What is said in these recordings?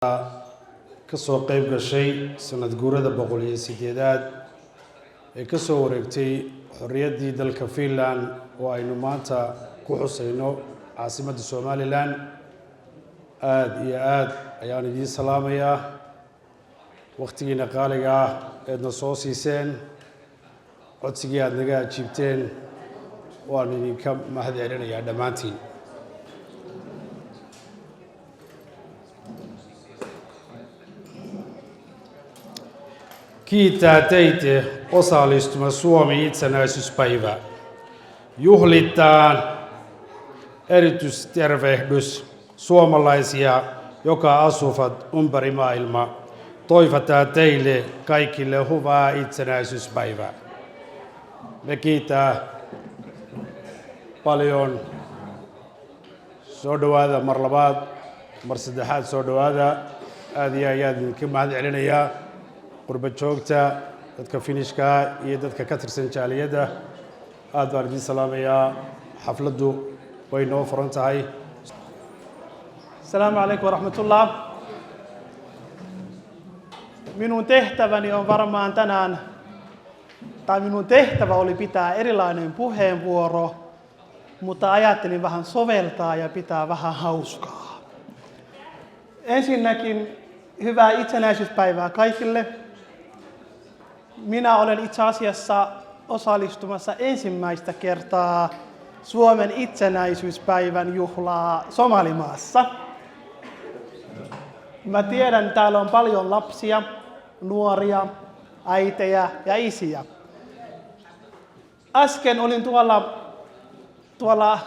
ka soo qayb gashay sanad guurada 108aad ee ka soo wareegtay xorriyaddii dalka Finland oo aynu maanta ku xusayno caasimadda Somaliland. aad iyo aad ayaan idin salaamayaa waqtigiina qaaliga ah eedna soo siiseen codsigii aad naga ajiibteen waan idinka mahad celinayaa dhammaantiin. Kiittää teitä osallistuma Suomi itsenäisyyspäivä. Juhlitaan erityistervehdys suomalaisia, joka asuvat ympäri maailmaa. Toivotaan teille kaikille hyvää itsenäisyyspäivää. Me kiittää paljon. Soo dhawaada mar labaad mar saddexaad soo dhawaada aad iyo aad idinka mahad celinayaa qurba joogta dadka finishka iyo dadka ka tirsan jaaliyadda. aad baan idin salaamayaa xafladdu way noo furan tahay. Assalamu alaikum warahmatullah. Minun tehtäväni on varmaan tänään, tai minun tehtävä oli pitää erilainen puheenvuoro, mutta ajattelin vähän soveltaa ja pitää vähän hauskaa. Ensinnäkin hyvää itsenäisyyspäivää kaikille. Minä olen itse asiassa osallistumassa ensimmäistä kertaa Suomen itsenäisyyspäivän juhlaa Somalimaassa. Mä tiedän, että täällä on paljon lapsia, nuoria, äitejä ja isiä. Äsken olin tuolla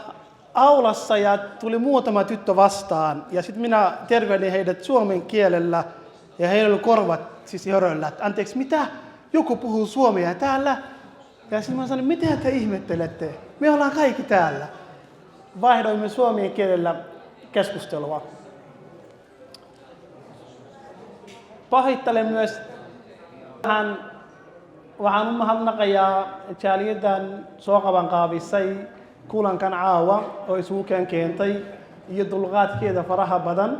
aulassa ja tuli muutama tyttö vastaan ja sitten minä tervehdin heidät suomen kielellä ja heillä oli korvat siis höröllä, että anteeksi mitä? Joku puhuu suomea täällä? Ja sitten mä sanoin, mitä te ihmettelette? Me ollaan kaikki täällä. Vaihdoimme suomen kielellä keskustelua. Pahittelen myös waxaan u mahadnaqayaa jaaliyaddan soo qabanqaabisay kulankan caawa oo isugu keentay iyo dulqaadkeeda faraha badan.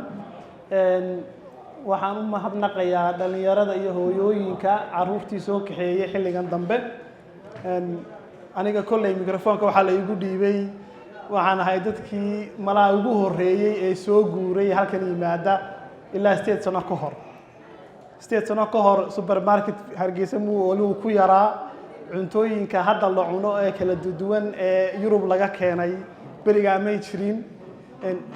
Waxaan u mahadnaqayaa dhalinyarada iyo hooyooyinka carruurtii soo kaxeeyay xilligan dambe. Aniga kolley mikrofoonka waxaa la igu dhiibay waxaan ahay dadkii malaa ugu horreeyay ee soo guuray halkan yimaada ilaa 8 sano ka hor. 8 sano ka hor supermarket Hargeysa muu ku yaraa cuntooyinka hadda la cuno ee kala duwan ee Yurub laga keenay beriga ma jirin.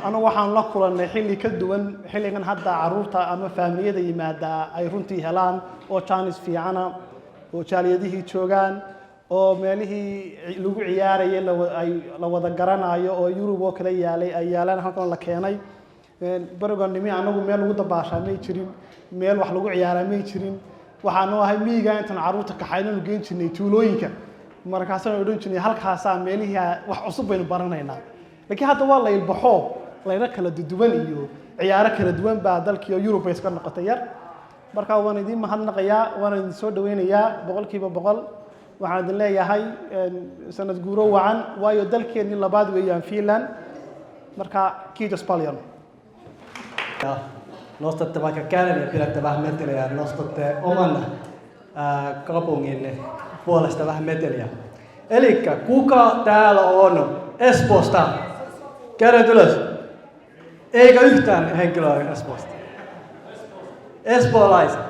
Anu waxaan la kulannay xilli ka duwan xilligan hadda carruurta ama faamiliyada yimaada ay runtii helaan oo chance fiicana oo jaaliyadihii joogaan oo meelihii lagu ciyaarayay la wada garanayo oo Yurub oo kala yaalay ay yaalaan halkan la keenay. Barigoonnimi anagu meel lagu dabaashaa ma jirin, meel wax lagu ciyaaraa ma jirin. Waxaan ahay miyiga intaan carruurta kaxaynaynu geyn jirnay tuulooyinka markaasaan odhan jirnay halkaasaa meelihii wax cusub baynu baranaynaa. Laakiin hadda waa la ilbaxo layna kala duwan iyo ciyaaro kala duwan baa dalkii Yurub ay iska noqotay yar. Marka waan idin mahadnaqayaa waan idin soo dhaweynayaa 100%. waxaan idin leeyahay sanad guuro wacan waayo dalkeenni labaad weeyaan Finland. Marka kiitos paljon. Nostatte vaikka käden ja pidätte vähän meteliä ja nostatte oman kaupunginne puolesta vähän meteliä. Elikkä kuka täällä on Espoosta? Kädet ylös. Eikä yhtään henkilöä Espoosta. Espoolaiset.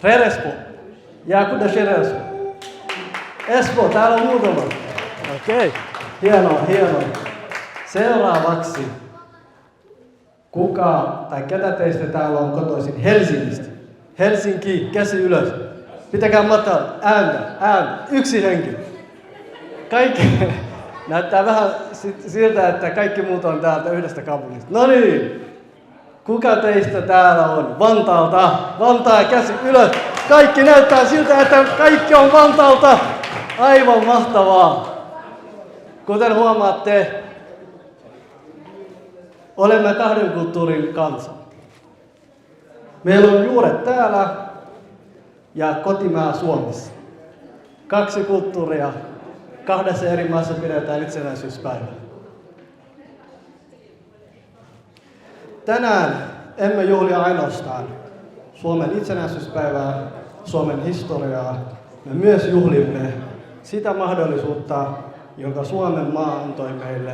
Rer Espoo. Jääkö det sker Espoo? Espoo, täällä on muutama. Okei. Hienoa, hienoa. Seuraavaksi. Kuka tai ketä teistä täällä on kotoisin Helsingistä? Helsinki, käsi ylös. Pitäkää matala, ääntä. Yksi henkilö. Kaikki näyttää vähän siltä, että kaikki muut on täältä yhdestä kaupungista. No niin. Kuka teistä täällä on Vantaalta? Vantaa, käsi ylös. Kaikki näyttää siltä, että kaikki on Vantaalta. Aivan mahtavaa. Kuten huomaatte, olemme kahden kulttuurin kansa. Meillä on juuret täällä ja kotimaa Suomessa. 2 kulttuuria, 2 eri maassa pidetään itsenäisyyspäivää. Tänään emme juhli ainoastaan Suomen itsenäisyyspäivää, Suomen historiaa, me myös juhlimme sitä mahdollisuutta, jonka Suomen maa antoi meille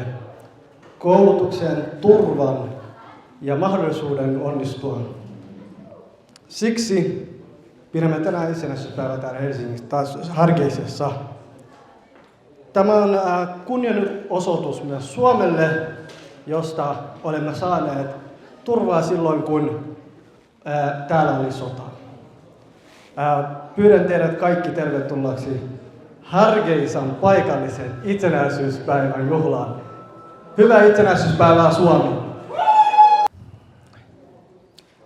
koulutuksen, turvan ja mahdollisuuden onnistua. Siksi pidämme tänään itsenäisyyspäivää täällä Helsingissä taas Hargeisessa. Tämä on kunnianosoitus myös Suomelle, josta olemme saaneet turvaa silloin, kun täällä oli sota. Pyydän teidät kaikki tervetulleeksi Hargeisan paikallisen itsenäisyyspäivän juhlaan. Hyvää itsenäisyyspäivää Suomi!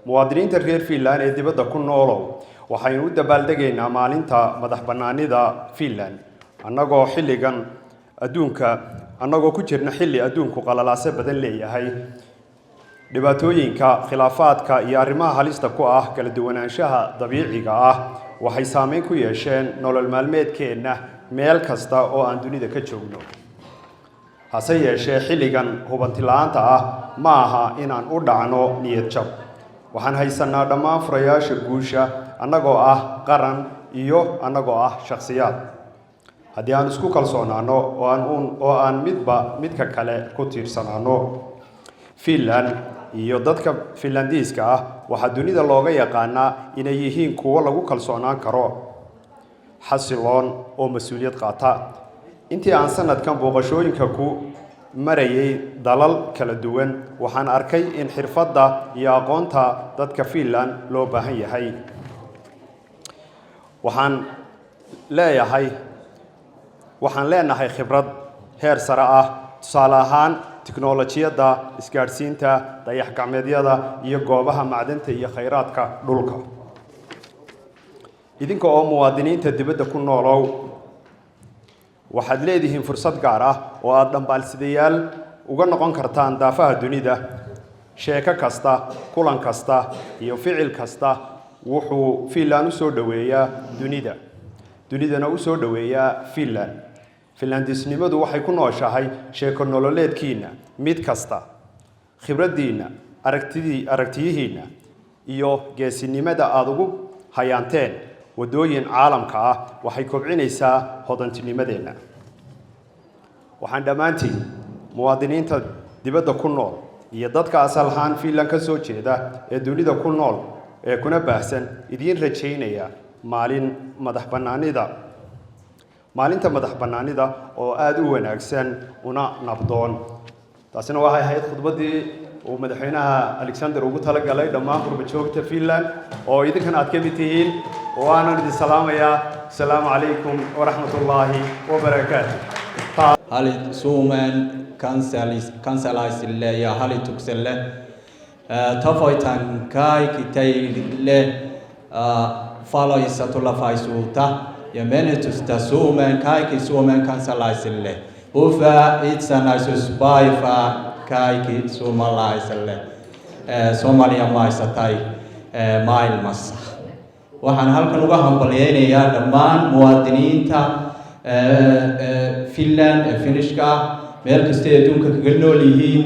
muwaadiniinta reer Finland ee dibadda ku noolow waxaynu u dabaaldegaynaa maalinta madaxbannaanida Finland annagoo xilligan annagoo ku jirna xilli adduunku qalalaase badan leeyahay dhibaatooyinka khilaafaadka iyo arrimaha halista ku ah kala duwanaanshaha dabiiciga ah waxay saameyn ku yeesheen nolol maalmeedkeenna meel kasta oo aan dunida ka joogno hase yeeshee xilligan hubanti la'aanta ah ma aha inaan u dhacno niyad jab waxaan haysanaa dhammaan furayaasha guusha annagoo ah qaran iyo annagoo ah shakhsiyaad haddii aan isku kalsoonaano oo aan midka kale ku tiirsanaano Finland iyo dadka Finlandiiska ah waxaa dunida looga yaqaanaa inay yihiin kuwo lagu kalsoonaan karo xasiloon oo mas'uuliyad qaata intii aan sanadkan booqashooyinka ku marayay dalal kala duwan waxaan arkay in xirfadda iyo aqoonta dadka Finland loo baahan yahay waxaan leenahay khibrad heer sare ah tusaale ahaan tiknoolajiyadda isgaadhsiinta dayax gacmeedyada iyo goobaha macdanta iyo khayraadka dhulka idinka oo muwaadiniinta dibadda ku noolow waxaad leedihiin fursad gaar ah oo aad dhambaalsidayaal uga noqon kartaan daafaha dunida sheeko kasta kulan kasta iyo ficil kasta wuxuu Finland u soo dhaweeyaa dunidana u soo dhaweeyaa Finland Finlandisnimadu waxay ku nooshahay sheeko nololeedkiina mid kasta khibraddiina aragtiyihiina iyo geesinimada aad ugu hayaanteen wadooyin caalamka ah waxay kobcinaysaa hodantinimadeena waxaan dhammaantiin muwaadiniinta dibadda ku nool iyo dadka asal ahaan Finland ka soo jeeda ee dunida ku nool ee kuna baahsan idiin rajaynaya maalinta madaxbannaanida oo aad u wanaagsan una nabdoon taasina waxay ahayd khudbaddii uu madaxweynaha Alexander ugu talagalay dhammaan qurba-joogta Finland oo idinkan aad ka mid tihiin oo aanan idin salaamayaa asalaamu calaykum waraxmatullaahi wabarakaatuh Suomen kansalaisille ja hallitukselle tavoitan kaikki teille valoisa tulevaisuutta ja menestystä kaikki Suomen kansalaisille. Hyvää itsenäisyyspäivää kaikki suomalaisille Somalian maissa tai maailmassa. Waxaan halkan uga hambalyaynayaa dhammaan muwaadiniinta Finland ee Finishka meel kasta ee adduunka kaga nool yihiin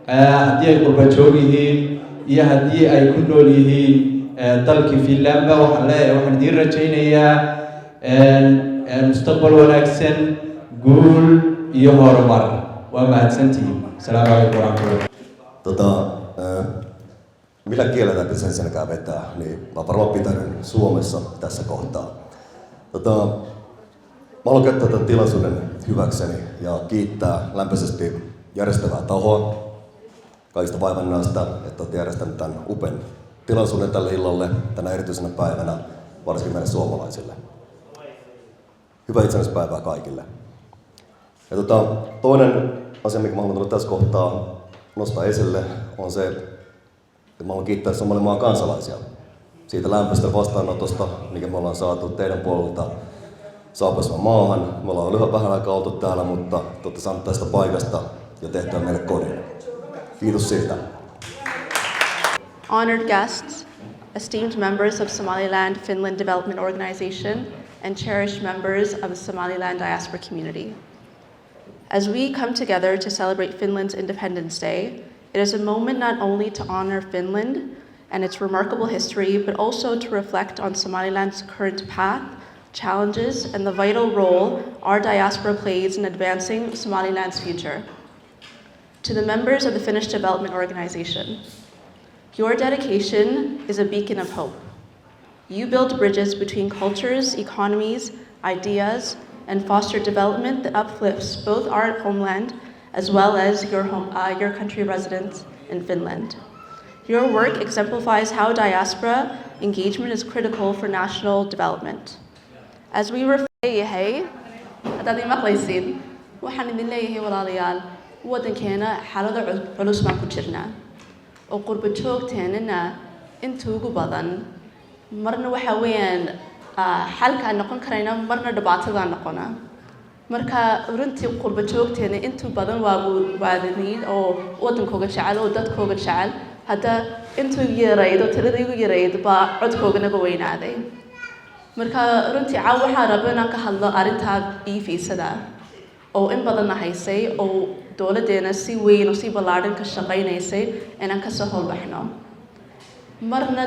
haddii ay qurba joog yihiin iyo haddii ay ku nool yihiin dalkii Finlandba waxaan idiin rajaynayaa mustaqbal wanaagsan guul iyo horumar waa mahadsantihiin asalaamu calaykum waraxmatullahi millä kielellä te sen selkää vetää, niin mä varmaan pitänyt Suomessa tässä kohtaa. Mä haluan käyttää tämän tilaisuuden hyväkseni ja kiittää lämpöisesti järjestävää tahoa kaikista vaivannaista, että olette järjestäneet tämän upean tilaisuuden tälle illalle tänä erityisenä päivänä, varsinkin meille suomalaisille. Hyvää itsenäisyyspäivää kaikille. Ja toinen asia, mikä mä haluan tulla tässä kohtaa nostaa esille, on se, että mä haluan kiittää Somalian maan kansalaisia siitä lämpöistä vastaanotosta, mikä me ollaan saatu teidän puolelta saapuessa maahan. Me ollaan vähän aikaa oltu täällä, mutta te olette saaneet tästä paikasta ja tehtyä meille kodin. Kiitos siitä. Honored guests, esteemed members of Somaliland Finland Development Organization, and cherished members of the Somaliland diaspora community. As we come together to celebrate Finland's Independence Day, It is a moment not only to honor Finland and its remarkable history, but also to reflect on Somaliland's current path, challenges, and the vital role our diaspora plays in advancing Somaliland's future. To the members of the Finnish Development Organization, your dedication is a beacon of hope. You build bridges between cultures, economies, ideas, and foster development that uplifts both our homeland as well as your country residents in Finland. Your work exemplifies how diaspora engagement is critical for national development. As we reflect, haddaad imaqlaysiin waxaan idin leeyahay walaalayaal waddankeena xaalado culus baan ku jirnaa oo qurba joogteenana inta ugu badan marna waxa weeyaan xalka noqon karayna marna dhibaatada noqona marka runtii qurba joogteena inta badan waa waadaniid oo waddankooga jecel oo dadkooga jecel hadda intuu yaraydo tirada igu yaraydo baa codkooga naga weynaaday marka runtii caaw waxaan rabaa inaan ka hadlo arrintaa e-fiisada oo in badanna haysay oo dowladdeena si weyn oo si ballaadhan ka shaqaynaysay inaan ka soo howlbaxno marna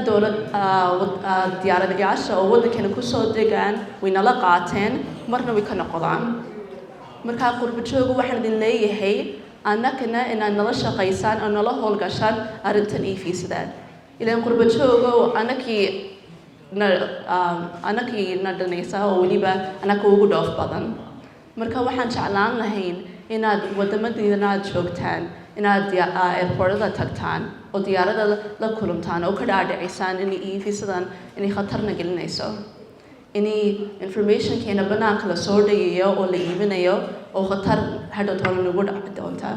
diyaaradayaasha oo waddankeena kusoo degaan way nala qaateen marna way ka noqdaan markaa qurba jooga waxaan idin leeyahay annagana inaad nala shaqaysaan oo nala howlgashaan arrintan e-fiisada ilaan qurba jooga oo anakii na dhanaysa oo weliba anaka ugu dhoof badan marka waxaan jeclaan lahayn inaad wadamadiina aad joogtaan inaad airportada tagtaan oo diyaarada la kulumtaan oo ka dhaadhicisaan inay e-fiisadan inay khatarna gelinayso inay informationkeena banaanka la soo dhigayo oo la iibinayo oo khatar hadhow toona nagu dhaci doonta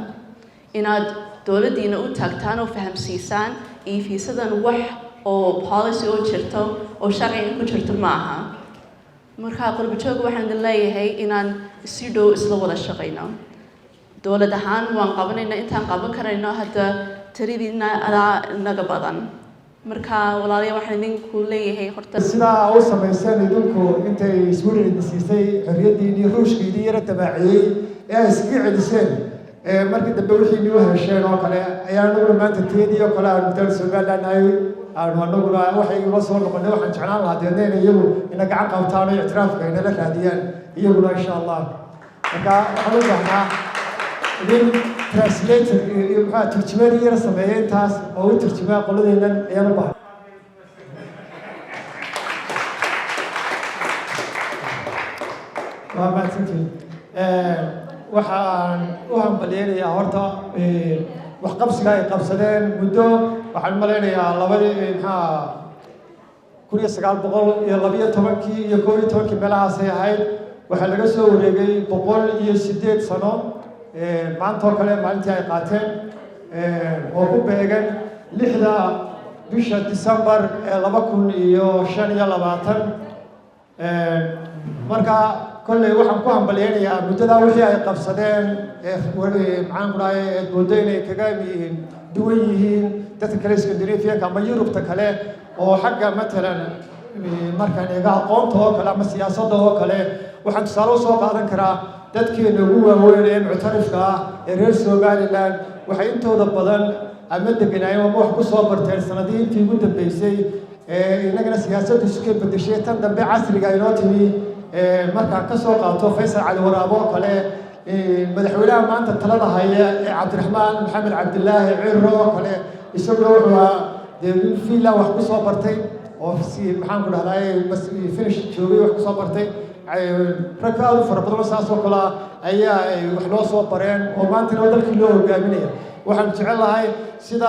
inaad dowladdiina u tagtaan oo fahamsiisaan e-fiisadan wax oo policy oo jirto oo sharciga ku jirto maaha marka qurba jooga waxaan idin leeyahay inaan si dhow isla wada shaqayno dowlad ahaan waan qabanaynaa intaan qaban karayno hadda tiridiina adaa naga badan marka walaalayaal waxaan idinku leeyahay horta sidaa u samayseen idinku intay Sweden idin siisay xorriyadiinii ruushkiidii yara tabaaciyey ee ay iskaga celiseen markii dambe wixii niu hesheen oo kale ayaa anaguna maanta teedii oo kale aanu dal Somaliland aanu anaguna waxay igula soo noqonay waxaan jeclaan lahaa deedna in iyagu ina gacan qabtaan oo ictiraafka inala raadiyaan iyaguna insha allah marka waxaan u baahnaa idin translator iyo maxaa turjumaan yara sameeyay intaas oo u turjumaa qoladeennan ayaan u baahnaa waa mahadsantihiin waxaan u hambalyeelayaa horta waxqabsiga ay qabsadeen muddo waxaan malaynayaa $1912 iyo 11 meelahaasay ahayd waxaa laga soo wareegay 108 sano maanta oo kale maalintii ay qaateen oo ku beegan 6 bisha December 2025 marka kolley waxaan ku hambalyeynayaa muddadaa wixii ay qabsadeen maxaan ku dhahay moodo inay kaga duwan yihiin dadka kale Scandinavianka ama Yurubta kale oo xagga matalan markaan eega aqoonta oo kale ama siyaasadda oo kale waxaan tusaale u soo qaadan karaa dadkeena ugu waaweyn ee muctarifka ah ee reer Somaliland waxay intooda badan ama deganaayeen ama wax ku soo barteen sanadihii intii ugu dambeysay inagana siyaasaddu iska bedeshay tan dambe casriga inoo timi markaan ka soo qaato Faysal Cali Waraabo oo kale madaxweynaha maanta talada haya ee Cabdiraxmaan Maxamed Cabdilaahi Cirro oo kale isagoo wuxuu Finland wax ku soo bartay oo maxaan ku dhahday Finnish joogay wax ku soo bartay raggaadu fara badan saas oo kale ayaa wax loo soo bareen oo maanta dalkii loo hogaaminaya waxaan jecelahay sida